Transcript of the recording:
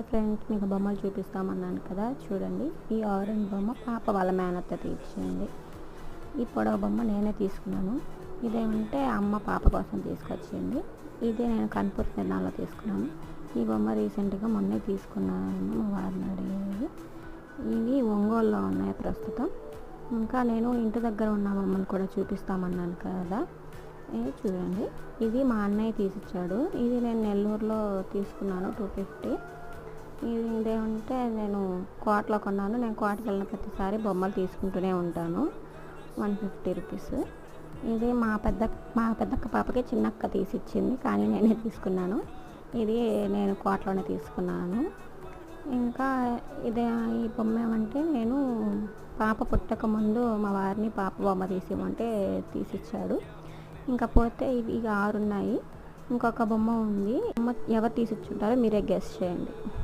Friends, మీకు బొమ్మలు చూపిస్తామన్నాను కదా, చూడండి. ఈ ఆరెంజ్ బొమ్మ పాప వాళ్ళ మేనత్త తీర్చింది. ఈ పొడవు బొమ్మ నేనే తీసుకున్నాను. ఇదేమంటే అమ్మ పాప కోసం తీసుకొచ్చింది. ఇదే నేను కన్పూర్ తిరునాళ్ళలో తీసుకున్నాను. ఈ బొమ్మ రీసెంట్గా మొన్నే తీసుకున్నాను, మా వారిని అడిగి. ఇవి ఒంగోలులో ఉన్నాయి ప్రస్తుతం. ఇంకా నేను ఇంటి దగ్గర ఉన్న బొమ్మలు కూడా చూపిస్తామన్నాను కదా, ఇది చూడండి. ఇది మా అన్నయ్య తీసిచ్చాడు. ఇది నేను నెల్లూరులో తీసుకున్నాను, 250. ఇదేమంటే నేను కోటలో కొన్నాను. నేను కోటకి వెళ్ళిన ప్రతిసారి బొమ్మలు తీసుకుంటూనే ఉంటాను. 150 రూపీస్. ఇది మా పెద్దక్క పాపకి చిన్నక్క తీసిచ్చింది, కానీ నేనే తీసుకున్నాను. ఇది నేను కోటలోనే తీసుకున్నాను. ఇంకా ఈ బొమ్మ ఏమంటే నేను పాప పుట్టక ముందు మా వారిని పాప బొమ్మ తీసివ్వమంటే తీసిచ్చాడు. ఇంకా పోతే ఇవి 6 ఉన్నాయి. ఇంకొక బొమ్మ ఉంది. బొమ్మ ఎవరు తీసిచ్చుంటారో మీరే గెస్ చేయండి.